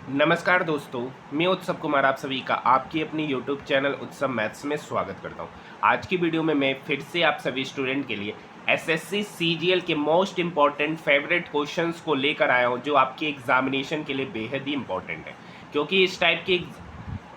नमस्कार दोस्तों, मैं उत्सव कुमार आप सभी का आपकी अपनी यूट्यूब चैनल उत्सव मैथ्स में स्वागत करता हूं। आज की वीडियो में मैं फिर से आप सभी स्टूडेंट के लिए एसएससी सीजीएल के मोस्ट इम्पॉर्टेंट फेवरेट क्वेश्चंस को लेकर आया हूं, जो आपके एग्जामिनेशन के लिए बेहद ही इंपॉर्टेंट है। क्योंकि इस टाइप के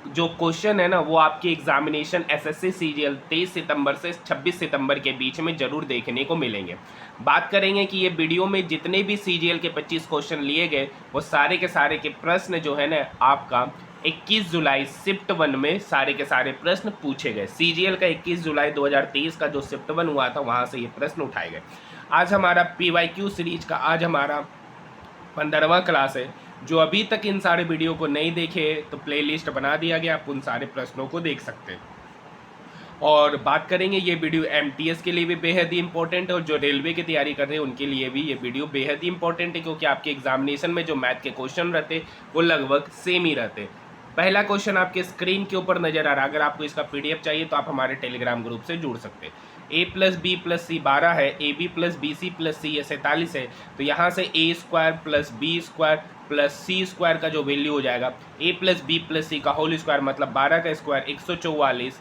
जो क्वेश्चन है ना, वो आपके एग्जामिनेशन एसएससी सीजीएल 23 सितंबर से 26 सितंबर के बीच में जरूर देखने को मिलेंगे। बात करेंगे कि ये वीडियो में जितने भी सीजीएल के 25 क्वेश्चन लिए गए, वो सारे के सारे के प्रश्न जो है ना, आपका 21 जुलाई शिफ्ट 1 में सारे के सारे प्रश्न पूछे गए। सीजीएल का 21 जुलाई 2023 का जो शिफ्ट 1 हुआ था, वहां से ये प्रश्न उठाए गए। आज हमारा पीवाईक्यू सीरीज का आज हमारा 15वां क्लास है। जो अभी तक इन सारे वीडियो को नहीं देखे तो प्लेलिस्ट बना दिया गया, आप उन सारे प्रश्नों को देख सकते हैं। और बात करेंगे, ये वीडियो एमटीएस के लिए भी बेहद ही इंपॉर्टेंट है, और जो रेलवे की तैयारी कर रहे हैं उनके लिए भी ये वीडियो बेहद ही इंपॉर्टेंट है, क्योंकि आपके एग्जामिनेशन में जो मैथ के क्वेश्चन रहते वो लगभग सेम ही रहते। पहला क्वेश्चन आपके स्क्रीन के ऊपर नजर आ रहा है। अगर आपको इसका पीडीएफ चाहिए तो आप हमारे टेलीग्राम ग्रुप से जुड़ सकते हैं। a plus B plus C 12 है, A B plus B C plus C ये 47 है। तो यहाँ से A square plus B square plus C square का जो वैल्यू हो जाएगा, A plus B plus C का होल स्क्वायर मतलब 12 का स्क्वायर 144,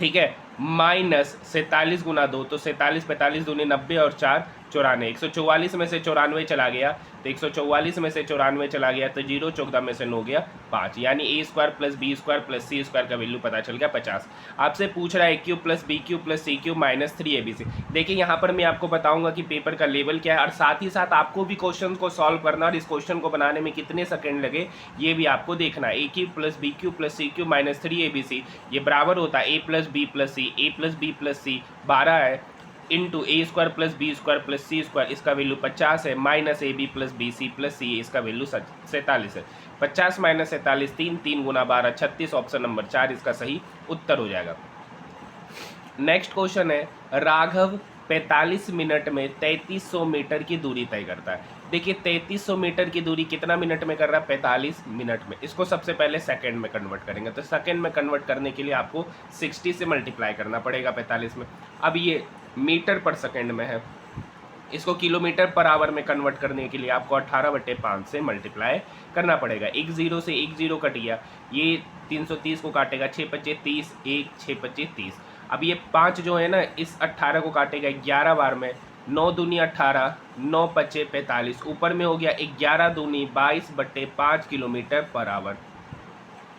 ठीक है, माइनस 47 गुना 2, तो 47 45 दूनी 90 और 4 94। 144 में से 94 चला गया, तो 144 में से 94 चला गया, तो 0 14 में से 9 गया 5, यानी A square plus B square plus C square का वैल्यू पता चल गया 50। आपसे पूछ रहा है A cube plus B cube plus C cube minus 3abc। देखिए यहाँ पर मैं आपको बताऊंगा कि पेपर का लेवल क्या है, और साथ ही साथ आपको भी क्वेश्चन को सॉल्व करना, और इस क्वेश्चन को बनाने में कितने सेकेंड लगे ये भी आपको देखना है। A cube plus B cube plus C cube minus 3abc ये बराबर होता है A plus B plus C, A plus B plus C 12 है, into A square plus B square plus C square, इसका वैल्यू 50 है, minus A B plus B C plus C, इसका value 47 है। 50 minus 47 3 गुना 12 36, option number 4 इसका सही उत्तर हो जाएगा। नेक्स्ट क्वेश्चन है, राघव 45 मिनट में 3300 मीटर की दूरी तय करता है। देखिए 3300 मीटर की दूरी कितना मिनट में कर रहा है, 45 मिनट में। इसको सबसे पहले सेकंड में कन्वर्ट करेंगे, तो सेकंड में कन्वर्ट करने के लिए आपको 60 से मल्टीप्लाई करना पड़ेगा 45 में। अब ये मीटर पर सेकंड में है, इसको किलोमीटर पर आवर में कन्वर्ट करने के लिए आपको 18/5 से मल्टीप्लाई करना पड़ेगा। एक जीरो से एक जीरो कट गया, ये 330 को काटेगा, 6 पच्चे 30, 1 6 पच्चे 30। अब ये 5 जो है ना, इस 18 को काटेगा 11 बार में, 9 दूनी 18, 9 पच्चे 45, ऊपर में हो गया 11 दूनी 22/5 किलोमीटर पर आवर,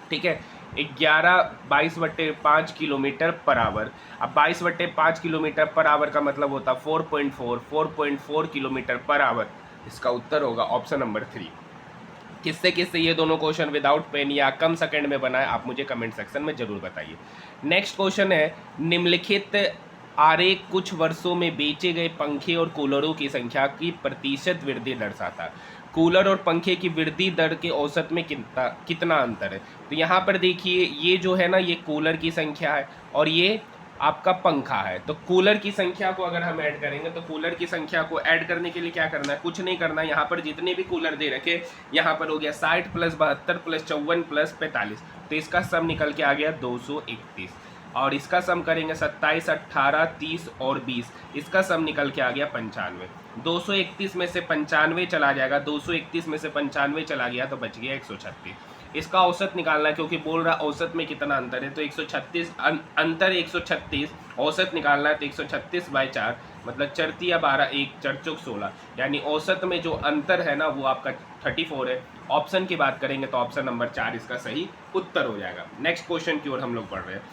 ठीक है। 22/5 किलोमीटर पर आवर। अब 22/5 किलोमीटर पर आवर का मतलब होता 4.4 किलोमीटर पर आवर। इसका उत्तर होगा ऑप्शन नंबर 3। किससे किससे ये दोनों क्वेश्चन विदाउट पेन या कम सेकंड में बनाए, आप मुझे कमेंट सेक्शन में जरूर बताइए। नेक्स्ट क्वेश्चन है, निम्नलिखित आरेख कुछ वर्षों में बेचे गए पंखे और कूलरों की संख्या की प्रतिशत वृद्धि दर्शाता है। कूलर और पंखे की वृद्धि दर के औसत में कितना अंतर है। तो यहाँ पर देखिए, ये जो है ना, ये कूलर की संख्या है और ये आपका पंखा है। तो कूलर की संख्या को अगर हम ऐड करेंगे, तो कूलर की संख्या को ऐड करने के लिए क्या करना है, कुछ नहीं करना है। यहाँ पर जितने भी कूलर दे रखे, यहाँ पर हो गया 60 प्लस 72 प्लस 54 प्लस 45, तो इसका सम निकल के आ गया 231। और इसका सम करेंगे 27 18 30 और 20, इसका सम निकल के आ गया 95। 231 में से 95 चला जाएगा, 231 में से 95 चला गया तो बच गया 136। इसका औसत निकालना है, क्योंकि बोल रहा औसत में कितना अंतर है, तो 136 अंतर 136, औसत निकालना है तो 136/4 मतलब 4 या 12 1 4 चौक 16, यानी औसत में जो अंतर है ना, वो आपका 34 है। ऑप्शन की बात करेंगे तो ऑप्शन नंबर 4 इसका सही उत्तर हो जाएगा। नेक्स्ट क्वेश्चन की ओर हम लोग बढ़ रहे हैं।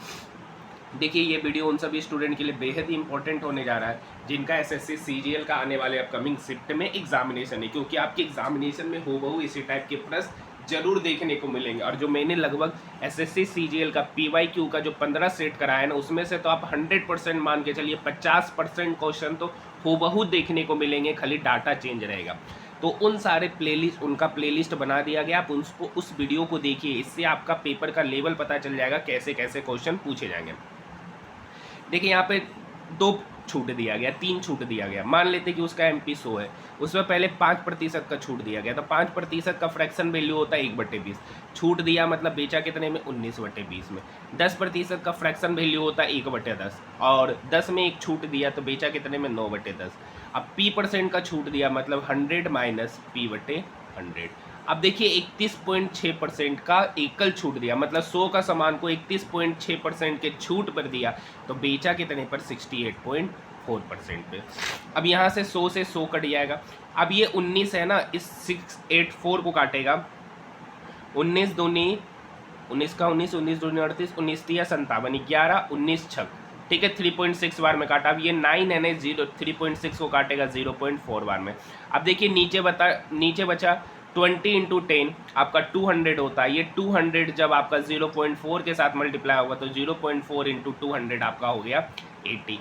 देखिए ये वीडियो उन सभी स्टूडेंट के लिए बेहद ही इंपॉर्टेंट होने जा रहा है जिनका एसएससी सीजीएल का आने वाले अपकमिंग शिफ्ट में एग्जामिनेशन है, क्योंकि आपके एग्जामिनेशन में हूबहू इसी टाइप के प्रश्न जरूर देखने को मिलेंगे। और जो मैंने लगभग एसएससी सीजीएल का पीवाईक्यू का जो 15 सेट कराया है ना, उसमें से तो आप 100% मान के चलिए 50% क्वेश्चन तो हूबहू देखने को मिलेंगे, खाली डाटा चेंज रहेगा। तो उन सारे प्लेलिस्ट, उनका प्लेलिस्ट बना दिया गया, आप उसको उस वीडियो को देखिए, इससे आपका पेपर का लेवल पता चल जाएगा, कैसे कैसे क्वेश्चन पूछे जाएंगे। देखिए यहाँ पे 2 छूट दिया गया, 3 छूट दिया गया। मान लेते कि उसका एमपी 100 है, उसमें पहले 5% का छूट दिया गया, तो 5% का फ्रैक्शन वैल्यू होता है 1/20। छूट दिया मतलब बेचा कितने में, 19/20 में। 10% का फ्रैक्शन वैल्यू होता है 1/10, और 10 में एक छूट दिया तो बेचा कितने में, 9/10। अब p% का छूट दिया मतलब 100 माइनस p/100। अब देखिए 31.6% का एकल छूट दिया, मतलब 100 का सामान को 31.6% के छूट पर दिया, तो बेचा कितने पर? 68.4% पे। अब यहाँ से 100 कट जाएगा। अब ये 19 है ना, इस 684 को काटेगा। 19 दूनी 19 का 19, 19 दूनी 38, 19 तिया 57, 11 19 छक, ठीक है, 3.6 बार में काटा। अब ये 9 है ना, 3.6 को काटेगा 0.4 बार में। अब देखिए नीचे बचा 20 इंटू 10 आपका 200 होता है। ये 200 जब आपका 0.4 के साथ मल्टीप्लाई होगा तो 0.4 इंटू 200 आपका हो गया 80।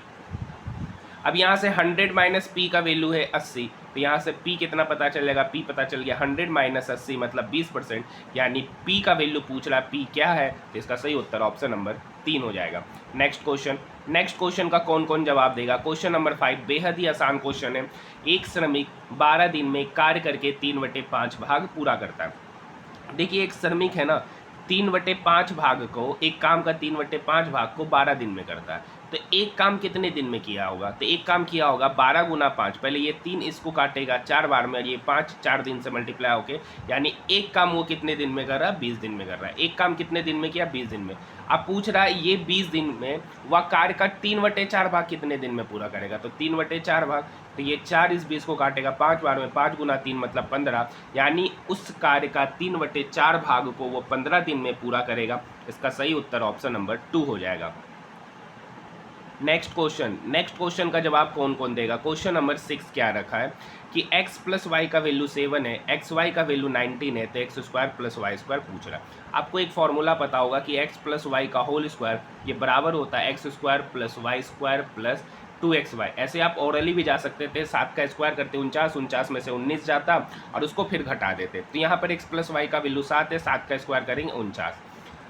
अब यहाँ से 100 माइनस पी का वैल्यू है 80, तो यहाँ से पी कितना पता चलेगा? पी पता चल गया 100 माइनस 80 मतलब 20%, यानी पी का वैल्यू पूछ रहा है, पी क्या है? तो इसका सही उत्तर ऑप्शन नंबर 3 हो जाएगा। नेक्स्ट क्वेश्चन का कौन कौन जवाब देगा? क्वेश्चन नंबर 5 बेहद ही आसान क्वेश्चन है। एक श्रमिक 12 दिन में कार्य करके 3/5 भाग पूरा करता है। देखिए एक श्रमिक है ना, 3/5 भाग को, एक काम का 3/5 भाग को 12 दिन में करता है। तो एक काम कितने दिन में किया होगा? तो एक काम किया होगा 12 गुना 5, पहले ये 3 इसको काटेगा 4 बार में, और ये 5 4 दिन से मल्टीप्लाई होके, यानी एक काम वो कितने दिन में कर रहा है? 20 दिन में कर रहा है। एक काम कितने दिन में किया? 20 दिन में। अब पूछ रहा है ये 20 दिन में वह कार्य का 3/4 भाग कितने दिन में पूरा करेगा? तो 3/4 भाग, तो ये 4 इस 20 को काटेगा 5 बार में, 5 गुना 3 मतलब 15, यानी उस कार्य का 3/4 भाग को वो 15 दिन में पूरा करेगा। इसका सही उत्तर ऑप्शन नंबर 2 हो जाएगा। नेक्स्ट क्वेश्चन का जवाब कौन कौन देगा? क्वेश्चन नंबर 6 क्या रखा है कि x प्लस वाई का वैल्यू 7 है, एक्स वाई का वैल्यू 19 है, तो X square plus Y square पूछ रहा है। आपको एक फॉर्मूला पता होगा कि x प्लस वाई का होल स्क्वायर ये बराबर होता है X square plus Y square plus 2xy। ऐसे आप ओरली भी जा सकते थे, 7 का स्क्वायर करते 49, 49 में से 19 जाता और उसको फिर घटा देते। तो यहाँ पर x प्लस वाई का वैल्यू 7 है, 7 का स्क्वायर करेंगे 49।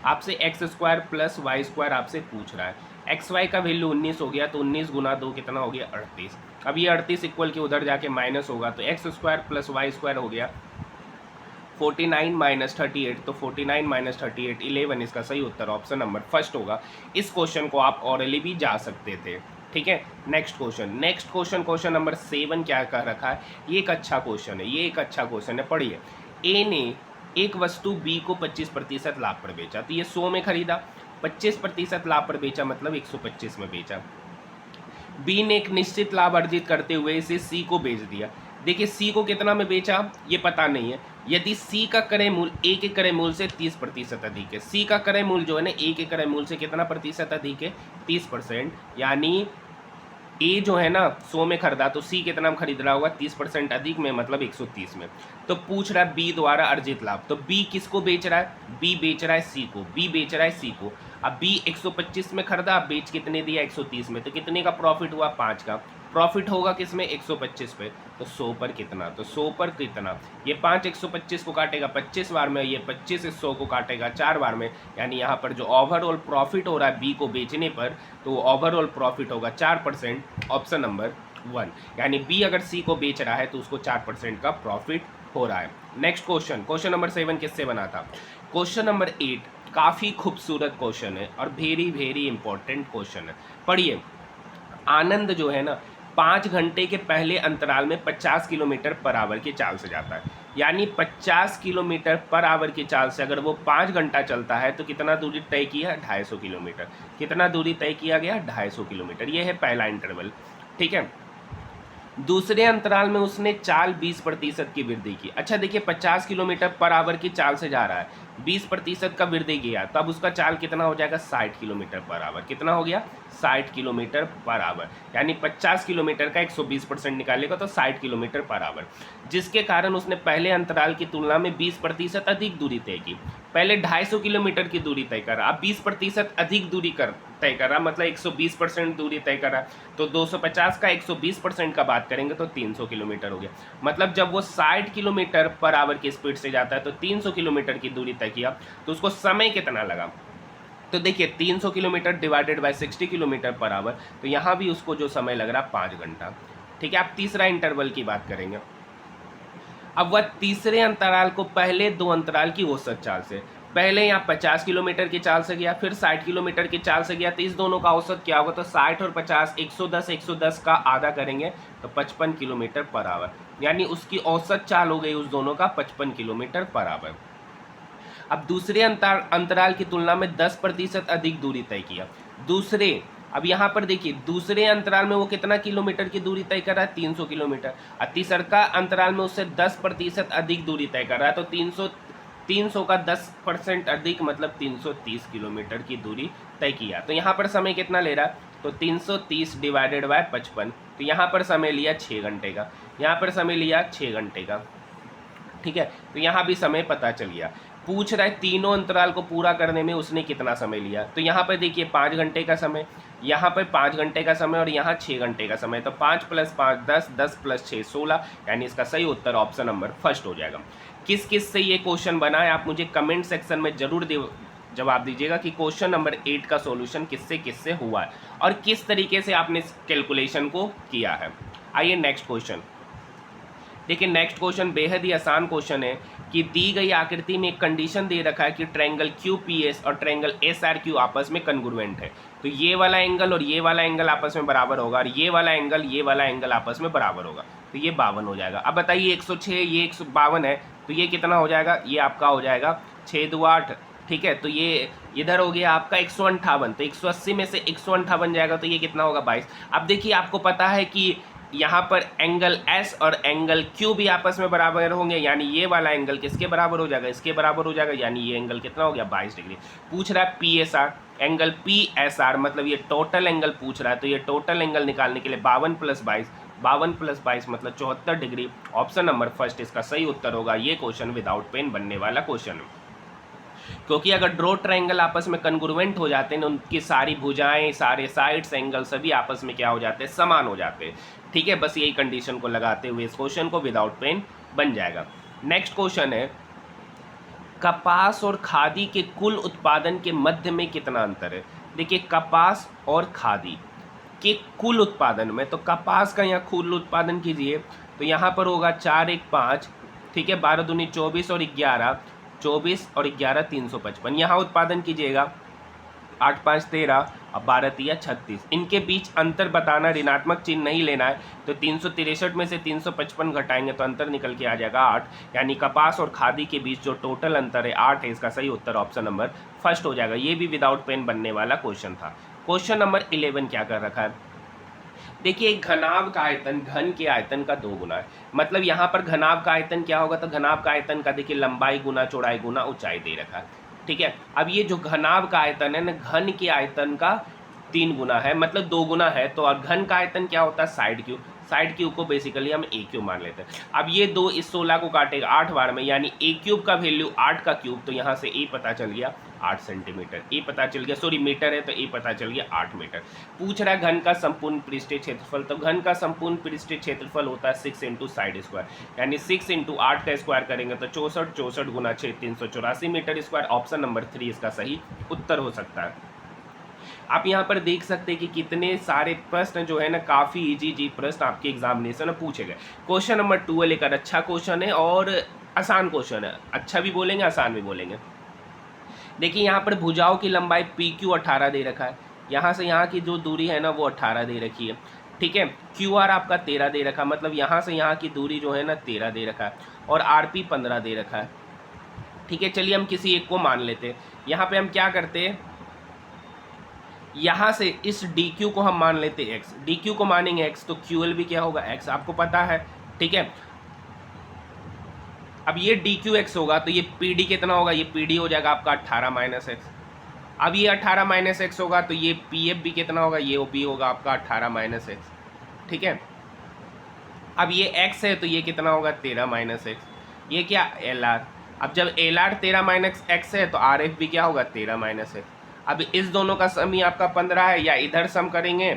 आपसे X square plus Y square आपसे पूछ रहा है। एक्स वाई का वैल्यू 19 हो गया, तो 19 गुना 2 कितना हो गया? 38। अब ये 38 इक्वल के उधर जाके माइनस होगा, तो X square plus Y square हो गया 49 माइनस 38, तो 49 माइनस 38 11। इसका सही उत्तर ऑप्शन नंबर फर्स्ट होगा। इस क्वेश्चन को आप ऑरली भी जा सकते थे, ठीक है। नेक्स्ट क्वेश्चन नंबर 7 क्या कह रखा है? ये एक अच्छा क्वेश्चन है, पढ़िए। ए ने एक वस्तु बी को 25% लाभ पर बेचा, तो ये 100 में खरीदा, 25% लाभ पर बेचा मतलब 125 में बेचा। बी ने एक निश्चित लाभ अर्जित करते हुए इसे सी को बेच दिया। देखिए सी को कितना में बेचा ये पता नहीं है। यदि सी का क्रय मूल्य ए के क्रय मूल्य से 30% अधिक है, सी का क्रय मूल्य जो है ना ए के क्रय मूल्य से कितना प्रतिशत अधिक है? 30%, यानी ए जो है ना 100 में खरीदा, तो सी कितना में खरीद रहा होगा? 30% अधिक में मतलब 130 में। तो पूछ रहा है बी द्वारा अर्जित लाभ, तो बी किसको बेच रहा है? बी बेच रहा है सी को। अब बी 125 में खरीदा, अब बेच कितने दिया? 130 में, तो कितने का प्रॉफिट हुआ? 5 का। प्रॉफिट होगा किसमें? 125 पे, तो 100 पर कितना? तो 100 पर कितना? ये 5 125 को काटेगा 25 बार में, ये 25 100 को काटेगा 4 बार में, यानी यहाँ पर जो ओवरऑल प्रॉफिट हो रहा है बी को बेचने पर, तो ओवरऑल प्रॉफिट होगा 4%, ऑप्शन नंबर 1। यानी बी अगर सी को बेच रहा है तो उसको 4% का प्रॉफिट हो रहा है। नेक्स्ट क्वेश्चन नंबर 7 किससे बना था? क्वेश्चन नंबर 8 काफ़ी खूबसूरत क्वेश्चन है और वेरी इंपॉर्टेंट क्वेश्चन है, पढ़िए। आनंद जो है ना 5 घंटे के पहले अंतराल में 50 किलोमीटर पर आवर की चाल से जाता है, यानी 50 किलोमीटर पर आवर की चाल से अगर वो 5 घंटा चलता है तो कितना दूरी तय किया? 250 किलोमीटर। कितना दूरी तय किया गया? 250 किलोमीटर। ये है पहला इंटरवल, ठीक है। दूसरे अंतराल में उसने चाल 20% की वृद्धि की। अच्छा देखिए 50 किलोमीटर पर आवर की चाल से जा रहा है, 20% का वृद्धि किया, तब उसका चाल कितना हो जाएगा? 60 किलोमीटर पर आवर। कितना हो गया? 60 किलोमीटर पर आवर, यानी 50 किलोमीटर का 120% निकालेगा तो 60 किलोमीटर पर आवर, जिसके कारण उसने पहले अंतराल की तुलना में 20% अधिक दूरी तय की। पहले 250 किलोमीटर की दूरी तय करा, अब 20% अधिक दूरी तय करा, मतलब 120% दूरी तय करा। तो 250 का 120% का बात करेंगे तो 300 किलोमीटर हो गया। मतलब जब वो 60 किलोमीटर पर आवर की स्पीड से जाता है तो 300 किलोमीटर की दूरी तय किया, तो उसको समय कितना लगा? तो देखिए 300 kilometre divided by 60 kilometre per hour, तो यहाँ भी उसको जो समय लग रहा 5 घंटा, ठीक है। आप तीसरा इंटरवल की बात करेंगे। अब वह तीसरे अंतराल को पहले 2 अंतराल की औसत चाल से, पहले यहाँ 50 किलोमीटर की चाल से गया, फिर 60 किलोमीटर की चाल से गया, तो इस दोनों का औसत क्या होगा, तो 60 और 50 110 का आधा करेंगे तो 55 किलोमीटर पर आवर, यानी उसकी औसत चाल हो गई उस दोनों का 55 किलोमीटर पर आवर। अब दूसरे अंतराल की तुलना में 10% अधिक दूरी तय किया। अब यहाँ पर देखिए दूसरे अंतराल में वो कितना किलोमीटर की दूरी तय कर रहा है, 300 किलोमीटर, और तीसरा अंतराल में उससे 10% अधिक दूरी तय कर रहा है, तो 300 का 10% अधिक मतलब 330 किलोमीटर की दूरी तय किया। तो यहाँ पर समय कितना ले रहा है, तो 330 डिवाइडेड बाय 55, तो यहाँ पर समय लिया 6 घंटे का, यहाँ पर समय लिया 6 घंटे का, ठीक है। तो यहाँ भी समय पता चल गया। पूछ रहा है तीनों अंतराल को पूरा करने में उसने कितना समय लिया, तो यहाँ पर देखिए 5 घंटे का समय, यहाँ पर 5 घंटे का समय और यहाँ 6 घंटे का समय, तो 5 + 5 10, 10 + 6 16, यानी इसका सही उत्तर ऑप्शन नंबर फर्स्ट हो जाएगा। किस किस से ये क्वेश्चन बना है आप मुझे कमेंट सेक्शन में जरूर जवाब दीजिएगा कि क्वेश्चन नंबर 8 का सॉल्यूशन किससे हुआ है और किस तरीके से आपने इस कैलकुलेशन को किया है। आइए नेक्स्ट क्वेश्चन देखिए। नेक्स्ट क्वेश्चन बेहद ही आसान क्वेश्चन है कि दी गई आकृति में एक कंडीशन दे रखा है कि ट्रायंगल QPS और ट्रायंगल SRQ आपस में कन्ग्रुएंट है, तो ये वाला एंगल और ये वाला एंगल आपस में बराबर होगा और ये वाला एंगल आपस में बराबर होगा, तो ये 52 हो जाएगा। अब बताइए 106 ये 152 है, तो ये कितना हो जाएगा, ये आपका हो जाएगा 6 2 8, ठीक है। तो ये इधर हो गया आपका 158, तो 180 में से 158 जाएगा, तो ये कितना होगा 22। अब देखिए आपको पता है कि यहाँ पर एंगल S और एंगल Q भी आपस में बराबर होंगे, यानी ये वाला एंगल किसके बराबर हो जाएगा, इसके बराबर हो जाएगा, यानी ये एंगल कितना हो गया 22 डिग्री। पूछ रहा है PSR एंगल PSR, मतलब ये टोटल एंगल पूछ रहा है, तो ये टोटल एंगल निकालने के लिए 52 + 22 मतलब 74 डिग्री। ऑप्शन नंबर फर्स्ट इसका सही उत्तर होगा। ये क्वेश्चन विदाउट पेन बनने वाला क्वेश्चन है, क्योंकि अगर ड्रॉ ट्रायंगल आपस में कन्ग्रुएंट हो जाते हैं, उनकी सारी भुजाएं, सारे साइड्स, एंगल सभी आपस में क्या हो जाते हैं, समान हो जाते हैं, ठीक है। बस यही कंडीशन को लगाते हुए इस क्वेश्चन को विदाउट पेन बन जाएगा। नेक्स्ट क्वेश्चन है कपास और खादी के कुल उत्पादन के मध्य में कितना अंतर है। देखिए कपास और खादी के कुल उत्पादन में, तो कपास का यहाँ कुल उत्पादन कीजिए, तो यहाँ पर होगा 4 1 5, ठीक है, 12 दूनी 24 और 11 24 और 11 355। यहाँ उत्पादन कीजिएगा 8 5 13 और 12 3 36, इनके बीच अंतर बताना, ऋणात्मक चिन्ह नहीं लेना है, तो 363 में से 355 घटाएंगे तो अंतर निकल के आ जाएगा 8, यानी कपास और खादी के बीच जो टोटल अंतर है 8 है। इसका सही उत्तर ऑप्शन नंबर फर्स्ट हो जाएगा। ये भी विदाउट पेन बनने वाला क्वेश्चन था। क्वेश्चन नंबर 11 क्या कर रखा है, देखिए एक घनाभ का आयतन घन के आयतन का 2 गुना है, मतलब यहाँ पर घनाभ का आयतन क्या होगा, तो घनाभ का आयतन का देखिए लंबाई गुना चौड़ाई गुना ऊंचाई दे रखा है, ठीक है। अब ये जो घनाभ का आयतन है ना, घन के आयतन का 3 गुना है, मतलब 2 गुना है, तो और घन का आयतन क्या होता है साइड क्यूब को बेसिकली हम ए क्यूब मान लेते हैं। अब ये 2 इस 16 को काटेगा 8 बार में, यानी ए क्यूब का वैल्यू 8 का क्यूब, तो यहाँ से ए पता चल गया 8 सेंटीमीटर, ए पता चल गया, सॉरी मीटर है तो ए पता चल गया 8 मीटर। पूछ रहा है घन का संपूर्ण पृष्ठीय क्षेत्रफल, तो घन का संपूर्ण पृष्ठीय क्षेत्रफल होता है 6 × साइड स्क्वायर, यानी 6 × 8 का स्क्वायर करेंगे तो 64 गुना 6 384 मीटर स्क्वायर। ऑप्शन नंबर 3 इसका सही उत्तर हो सकता है। आप यहाँ पर देख सकते हैं कि कितने सारे प्रश्न जो है ना, काफ़ी इजी प्रश्न आपके एग्जामिनेशन में पूछे गए। क्वेश्चन नंबर 12 लेकर अच्छा क्वेश्चन है और आसान क्वेश्चन है, अच्छा भी बोलेंगे आसान भी बोलेंगे। देखिए यहाँ पर भुजाओं की लंबाई PQ 18 दे रखा है, यहाँ से यहाँ की जो दूरी है ना वो 18 दे रखी है, ठीक है। QR आपका 13 दे रखा है, मतलब यहाँ से यहाँ की दूरी जो है ना 13 दे रखा है, और RP 15 दे रखा है, ठीक है। चलिए हम किसी एक को मान लेते हैं। यहाँ पे हम क्या करते हैं, यहाँ से इस DQ को हम मान लेते हैं x, DQ को मानेंगे x, तो QL भी क्या होगा x, आपको पता है, ठीक है। अब ये DQ x होगा तो ये PD कितना होगा, ये PD हो जाएगा आपका 18 - x। अब ये 18 - x होगा तो ये PF भी कितना होगा, ये भी होगा आपका 18 - x, ठीक है। अब ये x है तो ये कितना होगा 13 - x, ये क्या LR। अब जब LR 13 - x है तो RF भी क्या होगा 13 - x। अब इस दोनों का सम ही आपका 15 है, या इधर सम करेंगे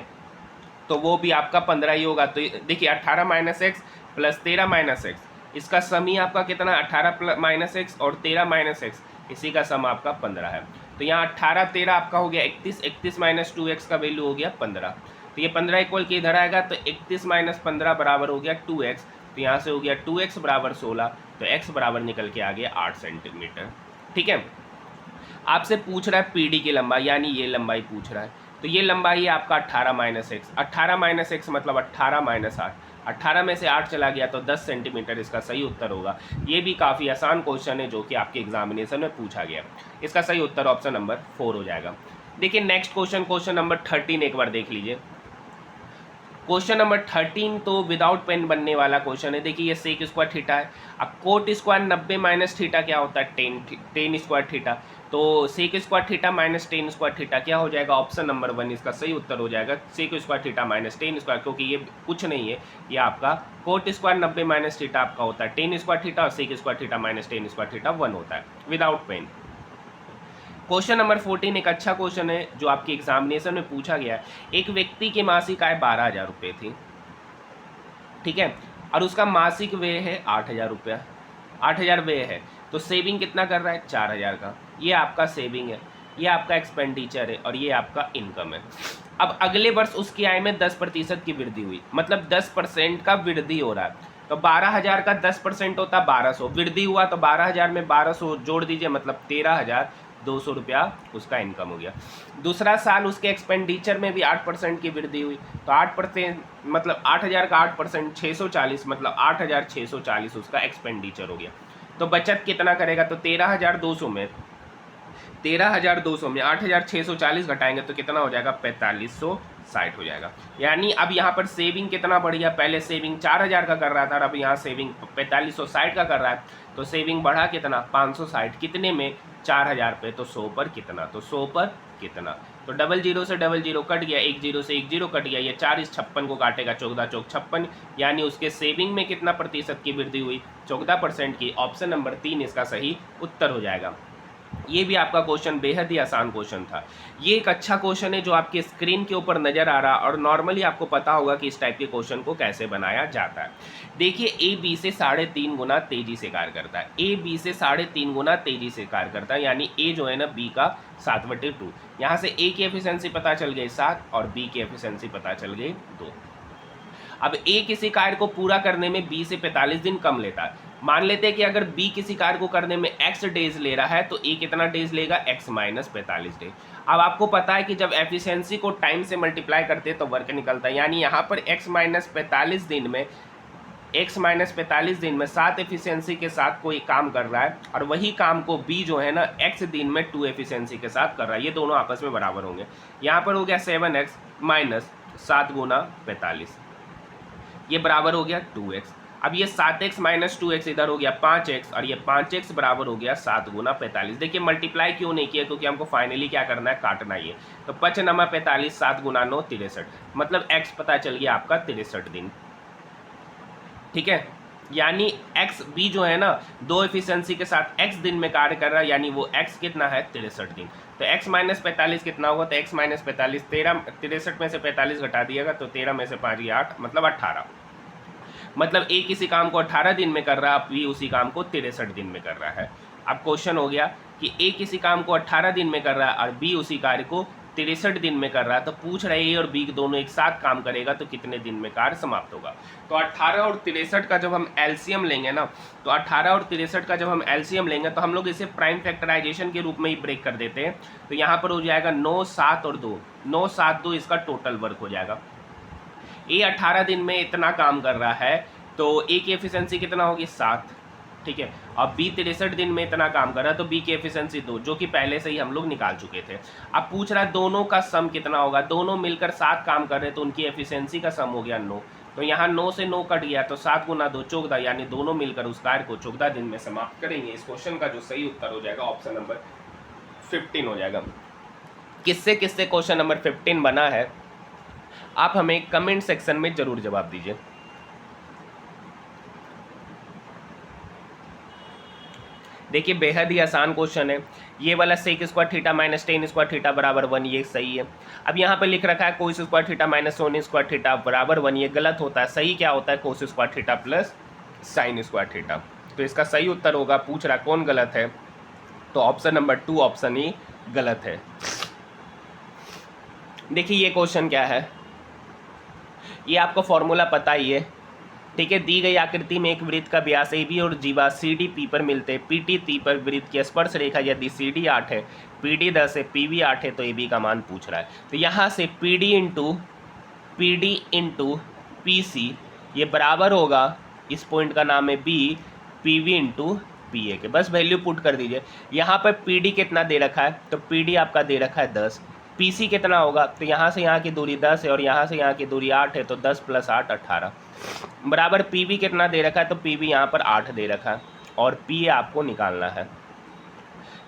तो वो भी आपका 15 ही होगा। तो देखिए 18 - x + 13 - x, इसका सम ही आपका कितना 18 - x और 13 - x, इसी का सम आपका 15 है। तो यहाँ 18 13 आपका हो गया 31, 31 - 2x का वैल्यू हो गया 15, तो ये 15 इक्वल के इधर आएगा, तो 31 - 15 बराबर हो गया 2x, तो यहाँ से हो गया 2x = 16, तो x बराबर निकल के आ गया 8 सेंटीमीटर, ठीक है। आपसे पूछ रहा है पीडी की लंबाई, यानी ये लंबाई पूछ रहा है, तो ये लंबाई है आपका 18 माइनस एक्स। 18 माइनस एक्स मतलब 18 माइनस 8, 18 में से 8 चला गया तो 10 सेंटीमीटर इसका सही उत्तर होगा। ये भी काफ़ी आसान क्वेश्चन है जो कि आपके एग्जामिनेशन में पूछा गया। इसका सही उत्तर ऑप्शन नंबर 4 हो जाएगा। देखिए नेक्स्ट क्वेश्चन, क्वेश्चन नंबर 13 एक बार देख लीजिए। क्वेश्चन नंबर 13 तो विदाउट पेन बनने वाला क्वेश्चन है। देखिए ये सेक स्क्वायर थीटा है। अब कोट स्क्वायर 90 माइनस थीटा क्या होता है, टेन स्क्वायर थीटा। तो sec square theta minus tan square theta क्या हो जाएगा, ऑप्शन नंबर 1 इसका सही उत्तर हो जाएगा। Sec square theta minus tan square, क्योंकि ये कुछ नहीं है, ये आपका कोट स्क्वायर 90 माइनस थीटा आपका होता है टेन स्क्वायर थीटा, और sec square theta minus tan square theta 1 होता है विदाउट पेन। क्वेश्चन नंबर 14 एक अच्छा क्वेश्चन है जो आपके एग्जामिनेशन में पूछा गया है। एक व्यक्ति की मासिक आय 12,000 रुपये थी, ठीक है, और उसका मासिक व्यय है 8,000 रुपया, 8,000 व्यय है, तो सेविंग कितना कर रहा है, 4,000 का। ये आपका सेविंग है, ये आपका एक्सपेंडिचर है, और ये आपका इनकम है। अब अगले वर्ष उसकी आय में 10% की वृद्धि हुई, मतलब 10% का वृद्धि हो रहा है। तो 12,000 का 10% होता है 1200, वृद्धि हुआ तो 12,000 में 1200 जोड़ दीजिए, मतलब 13,200 रुपया उसका इनकम हो गया। दूसरा साल उसके एक्सपेंडिचर में भी 8% की वृद्धि हुई, तो 8% मतलब 8,000 का 8% 640, मतलब 8,640 उसका एक्सपेंडिचर हो गया। तो बचत कितना करेगा, तो 13,200 में 8,640 घटाएंगे तो कितना हो जाएगा, 4,560 हो जाएगा। यानी अब यहाँ पर सेविंग कितना बढ़ गया, पहले सेविंग 4,000 का कर रहा था, और अब यहाँ सेविंग 4,560 का कर रहा है, तो सेविंग बढ़ा कितना, 560, कितने में, 4,000 पे, तो 100 पर कितना, तो 100 पर कितना, तो डबल जीरो से डबल जीरो कट गया, एक जीरो से एक जीरो कट गया, ये 4 इस 56 को काटेगा, 14 चौक 56, यानी उसके सेविंग में कितना प्रतिशत की वृद्धि हुई, 14% की। ऑप्शन नंबर 3 इसका सही उत्तर हो जाएगा। ये भी आपका क्वेश्चन बेहद ही आसान क्वेश्चन था। ये एक अच्छा क्वेश्चन है जो आपके स्क्रीन के ऊपर नजर आ रहा है, और नॉर्मली आपको पता होगा कि इस टाइप के क्वेश्चन को कैसे बनाया जाता है। देखिए ए बी से 3.5 गुना तेजी से कार्य करता है, ए बी से 3.5 गुना तेजी से कार्य करता है, यानी ए जो है ना बी का 7/2। यहाँ से ए की एफिशिएंसी पता चल गई 7, और बी की एफिशिएंसी पता चल गई 2। अब ए किसी कार्य को पूरा करने में बी से 45 दिन कम लेता है। मान लेते हैं कि अगर बी किसी कार्य को करने में एक्स डेज ले रहा है, तो ए कितना डेज लेगा, एक्स माइनस 45 डेज। अब आपको पता है कि जब एफिशिएंसी को टाइम से मल्टीप्लाई करते हैं तो वर्क निकलता है, यानी यहाँ पर एक्स माइनस 45 दिन में 7 एफिशिएंसी के साथ कोई काम कर रहा है, और वही काम को बी जो है ना एक्स दिन में 2 एफिशिएंसी के साथ कर रहा है। ये दोनों आपस में बराबर होंगे। यहाँ पर हो गया 7x माइनस 7 गुना 45, ये बराबर हो गया 2x। अब ये 7x माइनस 2x इधर हो गया 5x, और ये 5x बराबर हो गया 7 गुना 45। देखिए मल्टीप्लाई क्यों नहीं किया, क्योंकि हमको फाइनली क्या करना है, काटना ही है। तो 5 नमा 45, 7 गुना 9 63, मतलब x पता चल गया आपका 63 दिन, ठीक है। यानी x b जो है ना 2 एफिशिएंसी के साथ x दिन में कार्य कर रहा है, यानी वो x कितना है, 63 दिन। तो x माइनस 45 कितना होगा, तो x माइनस 45 63 में से 45 घटा दिएगा, तो 13 में से 5 गया 8, मतलब 18। मतलब ए किसी काम को 18 दिन में कर रहा है, बी उसी काम को 63 दिन में कर रहा है। अब क्वेश्चन हो गया कि ए किसी काम को 18 दिन में कर रहा है और बी उसी कार्य को 63 दिन में कर रहा है, तो पूछ रहे ए और बी दोनों एक साथ काम करेगा तो कितने दिन में कार्य समाप्त होगा। तो 18 और 63 का जब हम एलसीएम लेंगे ना, तो 18 और 63 का जब हम एलसीएम लेंगे तो हम लोग इसे प्राइम फैक्टराइजेशन के रूप में ही ब्रेक कर देते हैं। तो यहाँ पर हो जाएगा 9, 7 और 2, 9, 7, 2 इसका टोटल वर्क हो जाएगा। ए 18 दिन में इतना काम कर रहा है, तो ए की एफिशिएंसी कितना होगी, 7, ठीक है। और बी 63 दिन में इतना काम कर रहा है, तो बी की एफिशिएंसी 2, जो कि पहले से ही हम लोग निकाल चुके थे। अब पूछ रहा है दोनों का सम कितना होगा, दोनों मिलकर 7 काम कर रहे हैं, तो उनकी एफिशिएंसी का सम हो गया 9। तो यहाँ 9 से 9 कट गया, तो 7 गुना 2 14, यानी दोनों मिलकर उस कार्य को 14 दिन में समाप्त करेंगे। इस क्वेश्चन का जो सही उत्तर हो जाएगा ऑप्शन नंबर 15 हो जाएगा। किससे किससे क्वेश्चन नंबर 15 बना है, आप हमें कमेंट सेक्शन में जरूर जवाब दीजिए। देखिए बेहद ही आसान क्वेश्चन है। ये वाला sec square theta minus tan square theta बराबर 1, ये सही है। अब यहाँ पे लिख रखा है कोस स्क्वायर थीटा माइनस सोन स्क्वायर थीटा बराबर 1, ये गलत होता है। सही क्या होता है, cos square theta plus sine square theta. तो इसका सही उत्तर होगा, पूछ रहा कौन गलत है, तो ऑप्शन नंबर 2 ऑप्शन ही गलत है। देखिए ये क्वेश्चन क्या है, ये आपको फॉर्मूला पता ही है, ठीक है, दी गई आकृति में एक वृत्त का व्यास AB और जीवा CD P पर मिलते हैं। PT T पर वृत्त की स्पर्श रेखा यदि CD 8 है, PD 10 है, PB 8 है तो AB का मान पूछ रहा है। तो यहाँ से PD इंटू PC ये बराबर होगा, इस पॉइंट का नाम है B, PV इंटू PA के। बस वैल्यू पुट कर दीजिए। यहाँ पर PD कितना दे रखा है, तो PD आपका दे रखा है 10। PC कितना होगा, तो यहाँ से यहाँ की दूरी 10 है और यहाँ से यहाँ की दूरी 8 है, तो 10 + 8 18 बराबर PV कितना दे रखा है, तो PV यहाँ पर 8 दे रखा है और PA आपको निकालना है।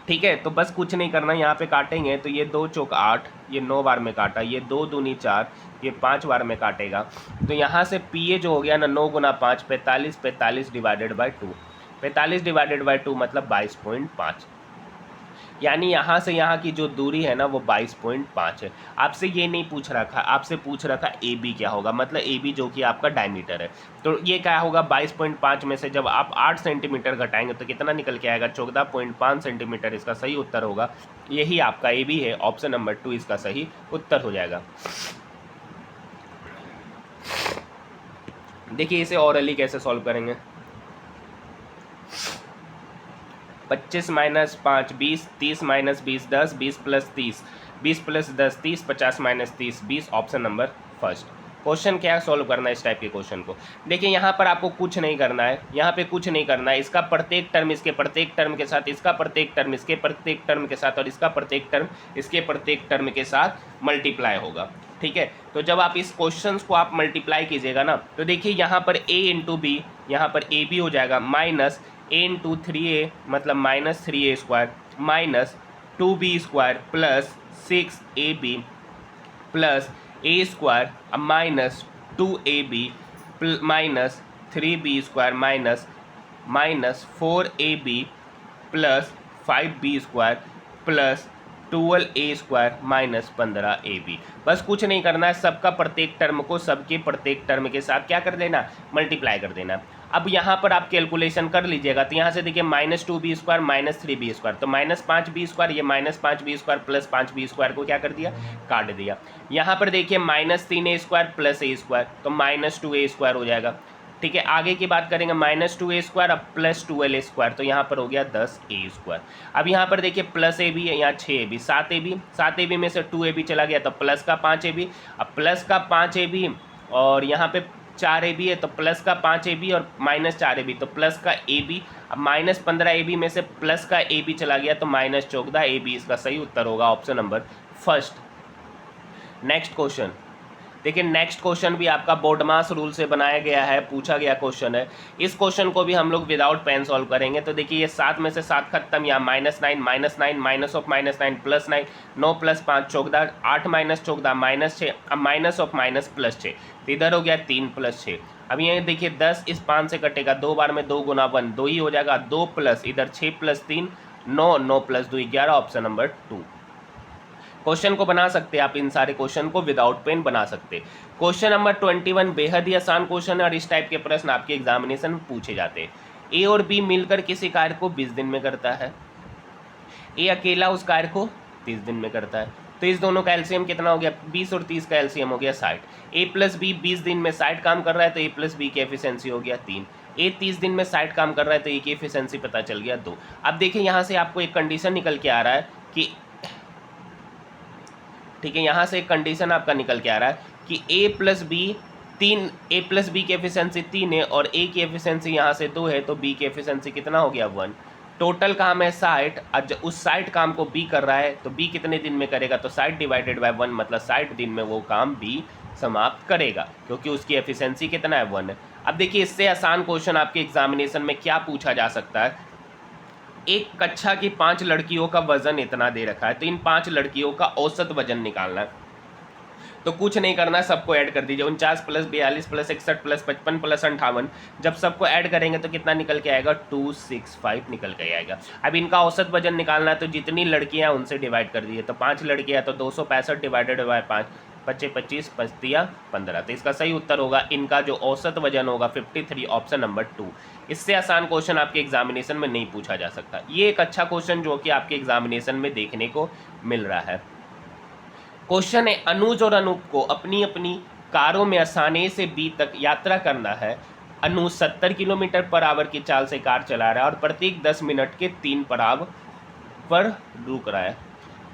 ठीक है, तो बस कुछ नहीं करना, यहाँ पे काटेंगे तो ये 2 चौक 8, ये 9 बार में काटा, ये 2 दूनी 4, ये 5 बार में काटेगा। तो यहाँ से PA जो हो गया ना 9 × 5 45, 45 डिवाइडेड बाई 2, 45 डिवाइडेड बाई 2 मतलब 22.5, यानी यहाँ से यहाँ की जो दूरी है ना वो 22.5 है। आपसे ये नहीं पूछ रखा, आपसे पूछ रखा AB क्या होगा, मतलब AB जो कि आपका डायमीटर है। तो ये क्या होगा, 22.5 में से जब आप 8 सेंटीमीटर घटाएंगे तो कितना निकल के आएगा, 14.5 सेंटीमीटर इसका सही उत्तर होगा। यही आपका AB है, ऑप्शन नंबर 2 इसका सही उत्तर हो जाएगा। देखिए इसे ऑरली कैसे सॉल्व करेंगे। 25 - 5 20, 30 - 20 10, 20 + 30, 20 + 10 30, 50 - 30 20, ऑप्शन नंबर फर्स्ट। क्वेश्चन क्या सॉल्व करना है इस टाइप के क्वेश्चन को। देखिए यहाँ पर आपको कुछ नहीं करना है, यहाँ पे कुछ नहीं करना है। इसका प्रत्येक टर्म इसके प्रत्येक टर्म के साथ, इसका प्रत्येक टर्म इसके प्रत्येक टर्म के साथ और इसका प्रत्येक टर्म इसके प्रत्येक टर्म के साथ मल्टीप्लाई होगा। ठीक है, तो जब आप इस क्वेश्चन को आप मल्टीप्लाई कीजिएगा ना, तो देखिए यहाँ पर A × B, यहाँ पर AB हो जाएगा माइनस A × 3A मतलब -3A² minus 2B² plus 6AB plus A² minus 2AB minus 3B² minus 4AB plus 5B² plus 12A² minus 15AB। बस कुछ नहीं करना है, सबका प्रत्येक टर्म को सबके प्रत्येक टर्म के साथ क्या कर देना, मल्टीप्लाई कर देना। अब यहाँ पर आप कैलकुलेशन कर लीजिएगा, तो यहाँ से देखिए -2B² माइनस 3B², तो -5B² ये -5B² प्लस 5B² को क्या कर दिया, काट दिया। यहाँ पर देखिए -3A² प्लस A², तो -2A² हो जाएगा। ठीक है, आगे की बात करेंगे -2A² अब प्लस 12A², तो यहाँ पर हो गया 10A²। अब यहाँ पर देखिए प्लस AB है, यहाँ 6AB 7AB में से 2AB चला गया तो प्लस का 5AB, अब प्लस का 5AB और यहाँ पे 4AB है तो प्लस का 5AB और -4AB तो प्लस का AB। अब -15AB में से प्लस का AB चला गया तो -14AB इसका सही उत्तर होगा, option number first. Next question देखिए, नेक्स्ट क्वेश्चन भी आपका बोर्ड मास रूल से बनाया गया है, पूछा गया क्वेश्चन है। इस क्वेश्चन को भी हम लोग विदाउट पेन सॉल्व करेंगे। तो देखिए ये 7 में से 7 खत्म, यहाँ -9 -9 माइनस ऑफ -9 +9, 9 + 5 14, 8 - 14 -6, अब माइनस ऑफ माइनस +6, तो इधर हो गया 3 + 6। अब ये देखिए 10 इस 5 से कटेगा, 2 बार में 2 × 1 2 ही हो जाएगा, 2 प्लस इधर 6 + 3 9, 9 + 2 11, ऑप्शन नंबर 2। क्वेश्चन को बना सकते हैं आप, इन सारे क्वेश्चन को विदाउट पेन बना सकते। क्वेश्चन नंबर 21 बेहद ही आसान क्वेश्चन है और इस टाइप के प्रश्न आपके एग्जामिनेशन में पूछे जाते हैं। ए और बी मिलकर किसी कार्य को 20 दिन में करता है, ए अकेला उस कार्य को 30 दिन में करता है, तो इस दोनों का एलसीएम कितना हो गया, 20 और 30 का एलसीएम हो गया 60। ए प्लस बी 20 दिन में 60 काम कर रहा है तो ए प्लस बी की एफिशिएंसी हो गया 3। ए 30 दिन में 60 काम कर रहा है तो ए की एफिशिएंसी पता चल गया 2। अब देखिए यहाँ से आपको एक कंडीशन निकल के आ रहा है कि, ठीक है, यहाँ से एक कंडीशन आपका निकल के आ रहा है कि a plus B 3, a plus B की एफिशिएंसी 3 है और a की एफिशिएंसी यहाँ से 2 है, तो b की एफिशिएंसी कितना हो गया 1। टोटल काम है 60, आज उस 60 काम को b कर रहा है तो b कितने दिन में करेगा, तो 60 डिवाइडेड बाय 1 मतलब 60 दिन में वो काम b समाप्त करेगा, क्योंकि उसकी एफिशिएंसी कितना है 1 है। अब देखिए इससे आसान क्वेश्चन आपके एग्जामिनेशन में क्या पूछा जा सकता है। एक कक्षा की 5 लड़कियों का वजन इतना दे रखा है, तो इन 5 लड़कियों का औसत वजन निकालना है। तो कुछ नहीं करना, सबको ऐड कर दीजिए, 49 + 42 + 61 + 55 + 58, जब सबको ऐड करेंगे तो कितना निकल के आएगा 265 निकल के आएगा। अब इनका औसत वजन निकालना है तो जितनी लड़कियां उनसे डिवाइड कर दीजिए, तो 5 लड़कियां तो 265 डिवाइडेड बाय 5, 25 25 5 15, तो इसका सही उत्तर होगा, इनका जो औसत वजन होगा 53, ऑप्शन नंबर 2। इससे आसान क्वेश्चन आपके एग्जामिनेशन में नहीं पूछा जा सकता। ये एक अच्छा क्वेश्चन जो कि आपके एग्जामिनेशन में देखने को मिल रहा है। क्वेश्चन है, अनुज और अनूप को अपनी अपनी कारों में आसानी से बी तक यात्रा करना है, अनु 70 किलोमीटर पर आवर की चाल से कार चला रहा है और प्रत्येक 10 मिनट के 3 पड़ाव पर रुक रहा है,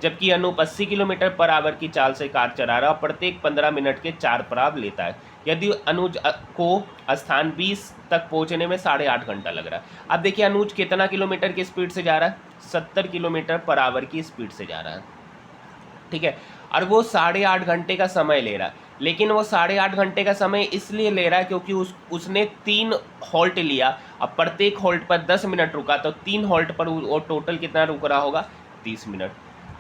जबकि अनूप 80 किलोमीटर पर आवर की चाल से कार चला रहा है और प्रत्येक 15 मिनट के 4 पड़ाव लेता है। यदि अनुज को स्थान 20 तक पहुंचने में 8.5 घंटा लग रहा है। अब देखिए अनुज कितना किलोमीटर की स्पीड से जा रहा है, 70 किलोमीटर पर आवर की स्पीड से जा रहा है, ठीक है, और वो 8.5 घंटे का समय ले रहा है। लेकिन वो 8.5 घंटे का समय इसलिए ले रहा है क्योंकि उसने 3 हॉल्ट लिया। अब प्रत्येक हॉल्ट पर 10 मिनट रुका, तो 3 हॉल्ट पर वो टोटल कितना रुक रहा होगा, 30 मिनट।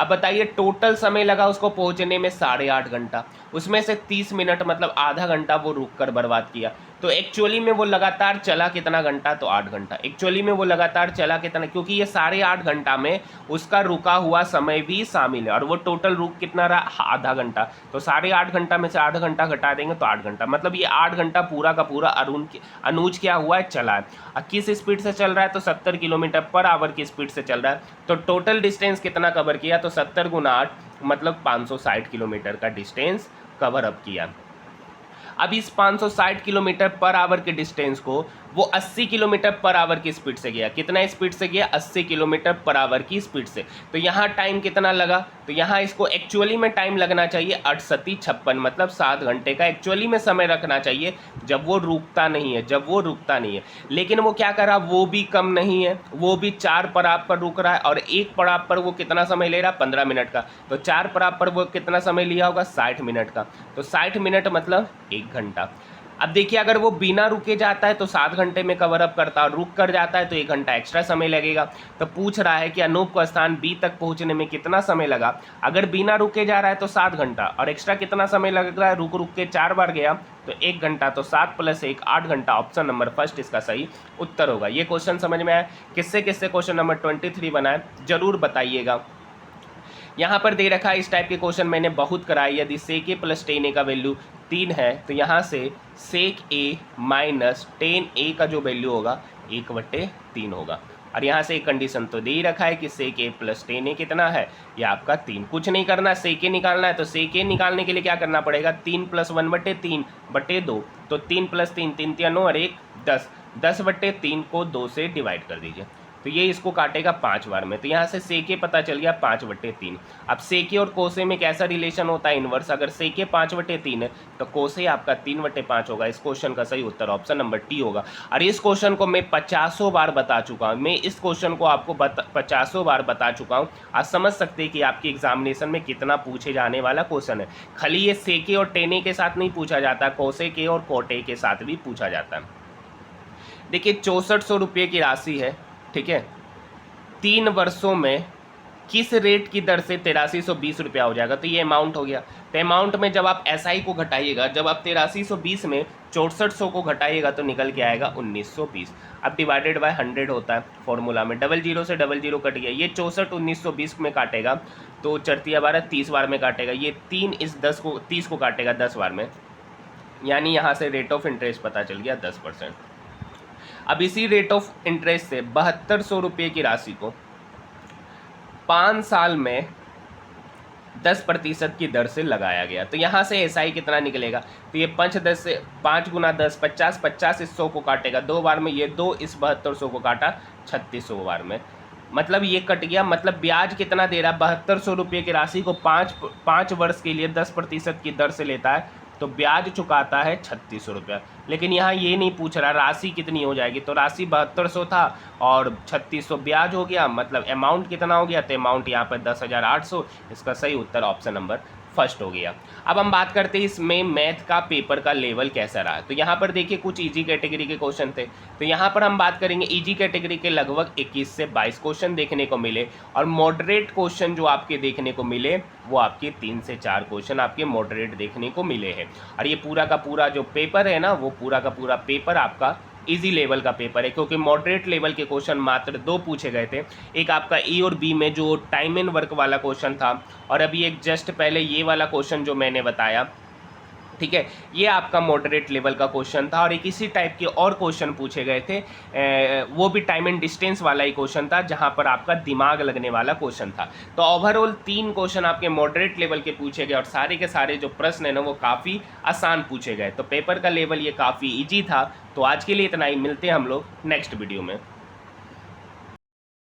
अब बताइए टोटल समय लगा उसको पहुंचने में 8.5 घंटा, उसमें से 30 मिनट मतलब आधा घंटा वो रुक कर बर्बाद किया। तो एक्चुअली में वो लगातार चला कितना घंटा, तो 8 घंटा। एक्चुअली में वो लगातार चला कितना, क्योंकि ये 8.5 घंटा में उसका रुका हुआ समय भी शामिल है और वो टोटल रुक कितना रहा, आधा घंटा। तो 8.5 घंटा में से आधा घंटा घटा देंगे तो 8 घंटा, मतलब ये 8 घंटा पूरा का पूरा अनुज क्या हुआ है, चला है। किस स्पीड से चल रहा है, तो 70 किलोमीटर पर आवर की स्पीड से चल रहा है। तो टोटल डिस्टेंस कितना कवर किया, तो 70 गुना 8 मतलब 560 किलोमीटर का डिस्टेंस कवर अप किया। अब इस 560 किलोमीटर पर आवर के डिस्टेंस को वो 80 किलोमीटर पर आवर की स्पीड से गया। कितना स्पीड से गया, 80 किलोमीटर पर आवर की स्पीड से। तो यहाँ टाइम कितना लगा, तो यहाँ इसको एक्चुअली में टाइम लगना चाहिए 8×7=56 मतलब 7 घंटे का एक्चुअली में समय रखना चाहिए, जब वो रुकता नहीं है। लेकिन वो क्या करा, वो भी कम नहीं है, वो भी 4 पड़ाव पर रुक रहा है और एक पड़ाव पर वो कितना समय ले रहा है, 15 मिनट का। तो 4 पड़ाव पर वो कितना समय लिया होगा, 60 मिनट का। तो 60 मिनट मतलब 1 घंटा। अब देखिए अगर वो बिना रुके जाता है तो 7 घंटे में कवर अप करता है और रुक कर जाता है तो 1 घंटा एक्स्ट्रा समय लगेगा। तो पूछ रहा है कि अनूप को स्थान बी तक पहुंचने में कितना समय लगा। अगर बिना रुके जा रहा है तो 7 घंटा और एक्स्ट्रा कितना समय लग रहा है, रुक के 4 बार गया तो 1 घंटा। तो 7 + 1 8 घंटा। ऑप्शन नंबर फर्स्ट इसका सही उत्तर होगा। ये क्वेश्चन समझ में आया। किससे किससे क्वेश्चन नंबर 23 बनाए जरूर बताइएगा। यहाँ पर दे रखा है इस टाइप के क्वेश्चन मैंने बहुत कराए। यदि sec a + tan a का वैल्यू 3 है तो यहाँ से sec a - tan a का जो वैल्यू होगा 1/3 होगा। और यहाँ से एक कंडीशन तो दे ही रखा है कि sec a + tan a कितना है, ये आपका 3। कुछ नहीं करना, sec a निकालना है। तो sec a निकालने के लिए क्या करना पड़ेगा, 3 + 1/3/2। तो 3 + 3 3 × 9 और 1 10 10/3 को 2 से डिवाइड कर दीजिए। तो ये इसको काटेगा 5 बार में। तो यहाँ से sec a पता चल गया 5/3। अब sec a और cos a में कैसा रिलेशन होता है, इनवर्स। अगर sec a 5/3 है तो cos a आपका 3/5 होगा। इस क्वेश्चन का सही उत्तर ऑप्शन नंबर टी होगा। और इस क्वेश्चन को मैं 50 बार बता चुका हूँ। मैं इस क्वेश्चन को आपको 50 बार बता चुका हूँ। आप समझ सकते हैं कि आपकी एग्जामिनेशन में कितना पूछे जाने वाला क्वेश्चन है। खाली ये sec a और tan a के साथ नहीं पूछा जाता, cosec a और cot a के साथ भी पूछा जाता है। देखिए 6400 रुपये की राशि है, ठीक है। 3 वर्षों में किस रेट की दर से 8320 रुपया हो जाएगा, तो ये अमाउंट हो गया। तो अमाउंट में जब आप SI को घटाइएगा, जब आप 8320 में 6400 को घटाइएगा तो निकल के आएगा 1920। अब डिवाइडेड बाय 100 होता है फॉर्मूला में, 00 से 00 कट गया। ये 64 1920 में काटेगा तो 4 12 30 बार में काटेगा। ये 3 इस 10 को 30 को काटेगा 10 बार में, यानी यहाँ से रेट ऑफ इंटरेस्ट पता चल गया 10%। अब इसी रेट ऑफ इंटरेस्ट से 7200 रुपये की राशि को 5 साल में 10% की दर से लगाया गया। तो यहाँ से SI कितना निकलेगा, तो ये 5 10 से 5 × 10 50 50 इस 100 को काटेगा 2 बार में। ये 2 इस 7200 को काटा 3600 बार में, मतलब ये कट गया। मतलब ब्याज कितना दे रहा है, 7200 रुपये की राशि को 5 वर्ष के लिए 10% की दर से लेता है तो ब्याज चुकाता है 3600 रुपया। लेकिन यहाँ ये नहीं पूछ रहा राशि कितनी हो जाएगी, तो राशि 7200 था और 3600 ब्याज हो गया, मतलब अमाउंट कितना हो गया, तो अमाउंट यहाँ पर 10,800। इसका सही उत्तर ऑप्शन नंबर फर्स्ट हो गया। अब हम बात करते हैं इसमें मैथ का पेपर का लेवल कैसा रहा। तो यहाँ पर देखिए कुछ इजी कैटेगरी के क्वेश्चन थे, तो यहाँ पर हम बात करेंगे इजी कैटेगरी के लगभग 21 से 22 क्वेश्चन देखने को मिले और मॉडरेट क्वेश्चन जो आपके देखने को मिले वो आपके 3 से 4 क्वेश्चन आपके मॉडरेट देखने को मिले हैं। और ये पूरा का पूरा जो पेपर है ना, वो पूरा का पूरा पेपर आपका इजी लेवल का पेपर है, क्योंकि मॉडरेट लेवल के क्वेश्चन मात्र 2 पूछे गए थे। एक आपका E और B में जो टाइम एंड वर्क वाला क्वेश्चन था, और अभी एक जस्ट पहले ये वाला क्वेश्चन जो मैंने बताया, ठीक है, ये आपका मॉडरेट लेवल का क्वेश्चन था। और एक इसी टाइप के और क्वेश्चन पूछे गए थे, वो भी टाइम एंड डिस्टेंस वाला ही क्वेश्चन था, जहां पर आपका दिमाग लगने वाला क्वेश्चन था। तो ओवरऑल 3 क्वेश्चन आपके मॉडरेट लेवल के पूछे गए और सारे के सारे जो प्रश्न है ना वो काफ़ी आसान पूछे गए। तो पेपर का लेवल ये काफ़ी ईजी था, तो आज के लिए इतना ही, मिलते हैं हम लोग नेक्स्ट वीडियो में।